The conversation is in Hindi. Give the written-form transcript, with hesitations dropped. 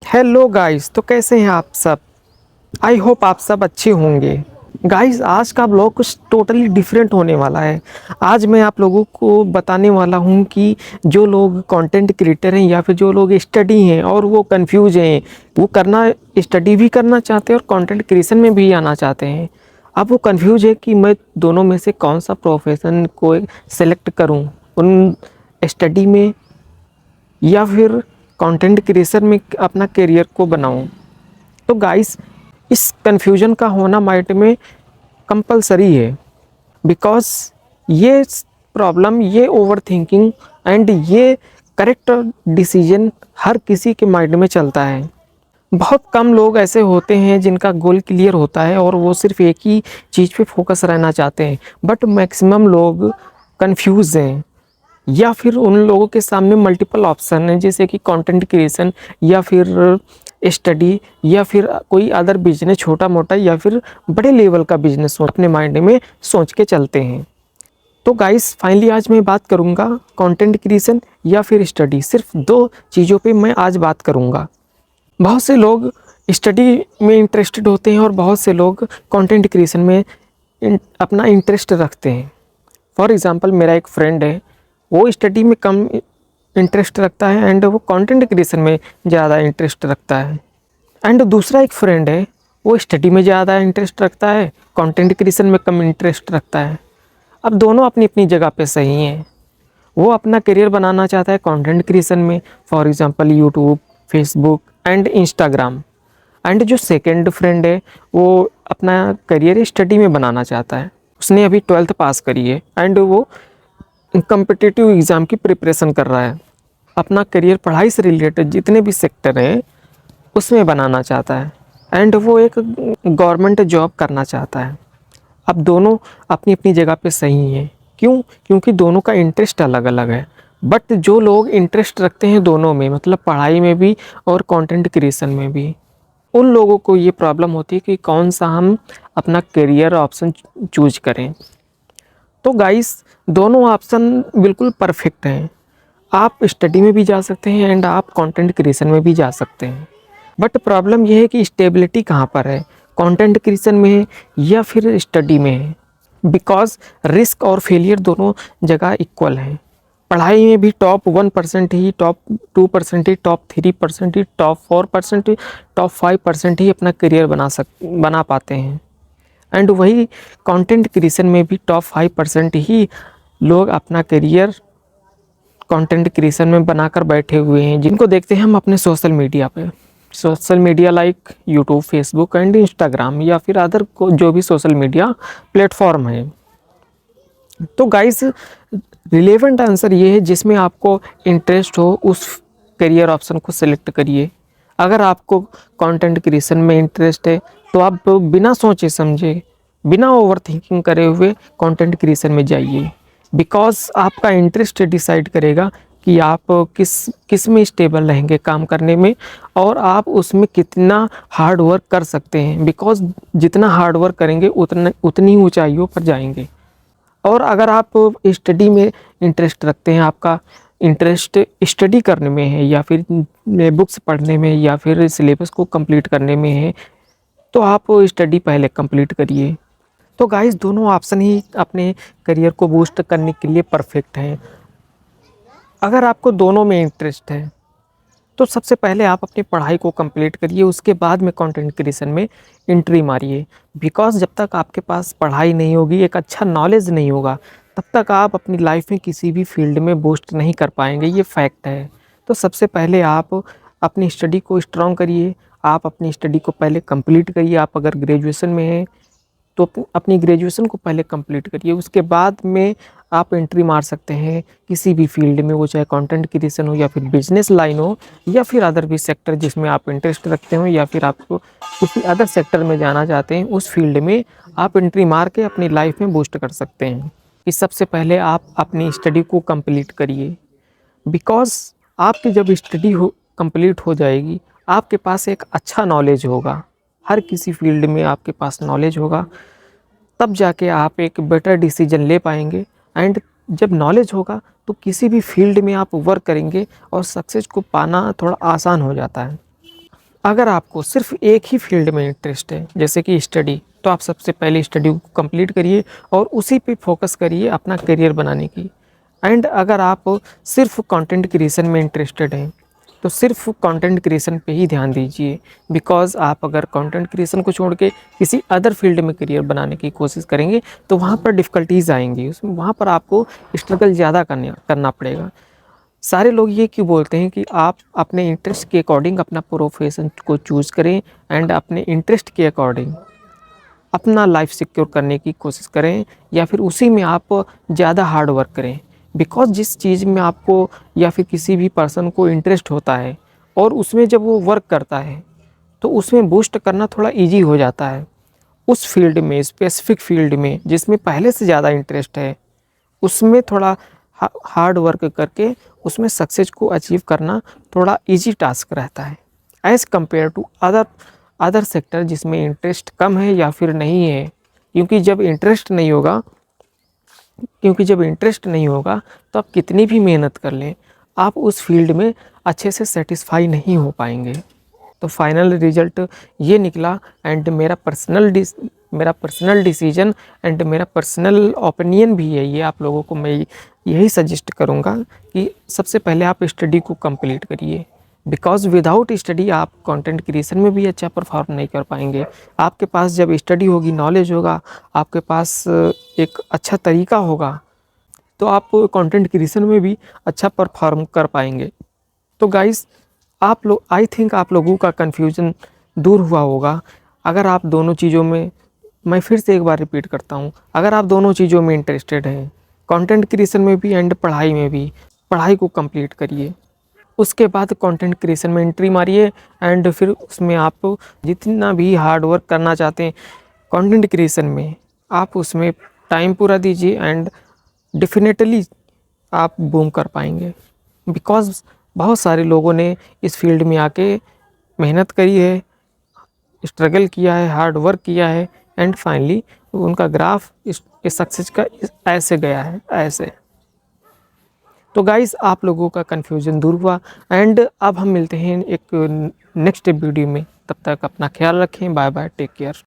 हेलो गाइस, तो कैसे हैं आप सब। आई होप आप सब अच्छे होंगे। गाइस, आज का ब्लॉग कुछ टोटली डिफरेंट होने वाला है। आज मैं आप लोगों को बताने वाला हूं कि जो लोग कंटेंट क्रिएटर हैं या फिर जो लोग स्टडी हैं और वो कंफ्यूज हैं, वो करना स्टडी भी करना चाहते हैं और कंटेंट क्रिएशन में भी आना चाहते हैं। अब वो कंफ्यूज है कि मैं दोनों में से कौन सा प्रोफेशन को सेलेक्ट करूं, उन स्टडी में या फिर कंटेंट क्रिएशन में अपना करियर को बनाऊं। तो गाइस, इस कन्फ्यूजन का होना माइंड में कंपलसरी है, बिकॉज ये प्रॉब्लम, ये ओवर थिंकिंग एंड ये करेक्ट डिसीजन हर किसी के माइंड में चलता है। बहुत कम लोग ऐसे होते हैं जिनका गोल क्लियर होता है और वो सिर्फ एक ही चीज़ पे फोकस रहना चाहते हैं, बट मैक्सिमम लोग कंफ्यूज हैं या फिर उन लोगों के सामने मल्टीपल ऑप्शन हैं, जैसे कि कंटेंट क्रिएशन या फिर स्टडी या फिर कोई अदर बिजनेस, छोटा मोटा या फिर बड़े लेवल का बिजनेस अपने माइंड में सोच के चलते हैं। तो गाइस, फाइनली आज मैं बात करूंगा कंटेंट क्रिएशन या फिर स्टडी। सिर्फ दो चीज़ों पे मैं आज बात करूंगा। बहुत से लोग स्टडी में इंटरेस्टेड होते हैं और बहुत से लोग कंटेंट क्रिएशन में अपना इंटरेस्ट रखते हैं। फॉर एग्ज़ाम्पल, मेरा एक फ्रेंड है, वो स्टडी में कम इंटरेस्ट रखता है एंड वो कंटेंट क्रिएशन में ज़्यादा इंटरेस्ट रखता है। एंड दूसरा एक फ्रेंड है, वो स्टडी में ज़्यादा इंटरेस्ट रखता है, कंटेंट क्रिएशन में कम इंटरेस्ट रखता है। अब दोनों अपनी अपनी जगह पे सही हैं। वो अपना करियर बनाना चाहता है कंटेंट क्रिएशन में, for example YouTube, Facebook and Instagram. And जो सेकेंड फ्रेंड है, वो अपना करियर स्टडी में बनाना चाहता है। उसने अभी 12th पास करी है एंड वो कम्पिटिटिव एग्ज़ाम की प्रिपरेशन कर रहा है। अपना करियर पढ़ाई से रिलेटेड जितने भी सेक्टर हैं उसमें बनाना चाहता है एंड वो एक गवर्नमेंट जॉब करना चाहता है। अब दोनों अपनी अपनी जगह पे सही हैं। क्यों? क्योंकि दोनों का इंटरेस्ट अलग अलग है। बट जो लोग इंटरेस्ट रखते हैं दोनों में, मतलब पढ़ाई में भी और कंटेंट क्रिएशन में भी, उन लोगों को ये प्रॉब्लम होती है कि कौन सा हम अपना करियर ऑप्शन चूज करें। तो गाइस, दोनों ऑप्शन बिल्कुल परफेक्ट हैं। आप स्टडी में भी जा सकते हैं एंड आप कंटेंट क्रिएशन में भी जा सकते हैं। बट प्रॉब्लम यह है कि स्टेबिलिटी कहाँ पर है, कंटेंट क्रिएशन में है या फिर स्टडी में है। बिकॉज रिस्क और फेलियर दोनों जगह इक्वल हैं। पढ़ाई में भी टॉप 1% ही, टॉप 2% ही, टॉप 3% ही, टॉप 4% ही, टॉप 5% ही अपना करियर बना पाते हैं। एंड वही कंटेंट क्रिएशन में भी टॉप 5% ही लोग अपना करियर कंटेंट क्रिएशन में बनाकर बैठे हुए हैं, जिनको देखते हैं हम अपने सोशल मीडिया पे। Social media like YouTube, Facebook and Instagram या फिर अदर को जो भी सोशल मीडिया प्लेटफॉर्म है। तो गाइस, रिलेवेंट आंसर ये है, जिसमें आपको इंटरेस्ट हो उस करियर ऑप्शन को सिलेक्ट करिए। अगर आपको कंटेंट क्रिएशन में इंटरेस्ट है तो आप बिना सोचे समझे, बिना ओवर थिंकिंग करे हुए कंटेंट क्रिएशन में जाइए। बिकॉज आपका इंटरेस्ट डिसाइड करेगा कि आप किस में स्टेबल रहेंगे काम करने में और आप उसमें कितना हार्ड वर्क कर सकते हैं। बिकॉज जितना हार्ड वर्क करेंगे उतनी ऊंचाइयों पर जाएंगे। और अगर आप स्टडी में इंटरेस्ट रखते हैं, आपका इंटरेस्ट स्टडी करने में है या फिर बुक्स पढ़ने में या फिर सिलेबस को कंप्लीट करने में है, तो आप स्टडी पहले कंप्लीट करिए। तो गाइस, दोनों ऑप्शन ही अपने करियर को बूस्ट करने के लिए परफेक्ट हैं। अगर आपको दोनों में इंटरेस्ट है तो सबसे पहले आप अपनी पढ़ाई को कंप्लीट करिए, उसके बाद में कंटेंट क्रिएशन में एंट्री मारिए। बिकॉज जब तक आपके पास पढ़ाई नहीं होगी, एक अच्छा नॉलेज नहीं होगा, तब तक आप अपनी लाइफ में किसी भी फील्ड में बूस्ट नहीं कर पाएंगे, ये फैक्ट है। तो सबसे पहले आप अपनी स्टडी को स्ट्रॉन्ग करिए। आप अपनी स्टडी को पहले कंप्लीट करिए। आप अगर ग्रेजुएशन में हैं तो अपनी ग्रेजुएशन को पहले कंप्लीट करिए, उसके बाद में आप एंट्री मार सकते हैं किसी भी फील्ड में, वो चाहे कंटेंट क्रिएशन हो या फिर बिजनेस लाइन हो या फिर अदर भी सेक्टर जिसमें आप इंटरेस्ट रखते हो या फिर आपको किसी अदर सेक्टर में जाना चाहते हैं, उस फील्ड में आप एंट्री मार के अपनी लाइफ में बूस्ट कर सकते हैं। कि सबसे पहले आप अपनी स्टडी को कंप्लीट करिए। बिकॉज आपकी जब स्टडी कंप्लीट हो जाएगी, आपके पास एक अच्छा नॉलेज होगा, हर किसी फील्ड में आपके पास नॉलेज होगा, तब जाके आप एक बेटर डिसीजन ले पाएंगे। एंड जब नॉलेज होगा तो किसी भी फील्ड में आप वर्क करेंगे और सक्सेस को पाना थोड़ा आसान हो जाता है। अगर आपको सिर्फ एक ही फील्ड में इंटरेस्ट है, जैसे कि स्टडी, तो आप सबसे पहले स्टडी को कंप्लीट करिए और उसी पे फोकस करिए अपना करियर बनाने की। एंड अगर आप सिर्फ कंटेंट क्रिएशन में इंटरेस्टेड हैं तो सिर्फ कंटेंट क्रिएशन पे ही ध्यान दीजिए। बिकॉज़ आप अगर कंटेंट क्रिएशन को छोड़ के किसी अदर फील्ड में करियर बनाने की कोशिश करेंगे तो वहाँ पर डिफ़िकल्टीज़ आएंगी, उसमें वहाँ पर आपको स्ट्रगल ज़्यादा करना पड़ेगा। सारे लोग ये क्यों बोलते हैं कि आप अपने इंटरेस्ट के अकॉर्डिंग अपना प्रोफेशन को चूज़ करें एंड अपने इंटरेस्ट के अकॉर्डिंग अपना लाइफ सिक्योर करने की कोशिश करें, या फिर उसी में आप ज़्यादा हार्ड वर्क करें। बिकॉज़ जिस चीज़ में आपको या फिर किसी भी पर्सन को इंटरेस्ट होता है और उसमें जब वो वर्क करता है तो उसमें बूस्ट करना थोड़ा ईजी हो जाता है। उस फील्ड में, स्पेसिफिक फील्ड में जिसमें पहले से ज़्यादा इंटरेस्ट है, उसमें थोड़ा हार्ड वर्क करके उसमें सक्सेस को अचीव करना थोड़ा इजी टास्क रहता है as compare to other sector जिसमें इंटरेस्ट कम है या फिर नहीं है। क्योंकि जब इंटरेस्ट नहीं होगा तो आप कितनी भी मेहनत कर लें, आप उस फील्ड में अच्छे से सेटिस्फाई नहीं हो पाएंगे। तो फाइनल रिजल्ट ये निकला एंड मेरा पर्सनल डिसीजन एंड मेरा पर्सनल ओपिनियन भी है ये, आप लोगों को मैं यही सजेस्ट करूँगा कि सबसे पहले आप स्टडी को कंप्लीट करिए। बिकॉज़ विदाउट स्टडी आप कंटेंट क्रिएशन में भी अच्छा परफॉर्म नहीं कर पाएंगे। आपके पास जब स्टडी होगी, नॉलेज होगा, आपके पास एक अच्छा तरीका होगा, तो आप कंटेंट क्रिएशन में भी अच्छा परफॉर्म कर पाएंगे। तो गाइस, आई थिंक आप लोगों का कन्फ्यूज़न दूर हुआ होगा। अगर आप दोनों चीज़ों में, मैं फिर से एक बार रिपीट करता हूँ, अगर आप दोनों चीज़ों में इंटरेस्टेड हैं, कंटेंट क्रिएशन में भी एंड पढ़ाई में भी, पढ़ाई को कंप्लीट करिए। उसके बाद कंटेंट क्रिएशन में एंट्री मारिए एंड फिर उसमें आप जितना भी हार्ड वर्क करना चाहते हैं कंटेंट क्रिएशन में, आप उसमें टाइम पूरा दीजिए एंड डेफिनेटली आप बूम कर पाएंगे। बिकॉज़ बहुत सारे लोगों ने इस फील्ड में आके मेहनत करी है, स्ट्रगल किया है, हार्ड वर्क किया है एंड फाइनली उनका ग्राफ इस सक्सेस का ऐसे गया है, ऐसे। तो गाइस, आप लोगों का कन्फ्यूज़न दूर हुआ एंड अब हम मिलते हैं एक नेक्स्ट वीडियो में। तब तक अपना ख्याल रखें। Bye bye, take care.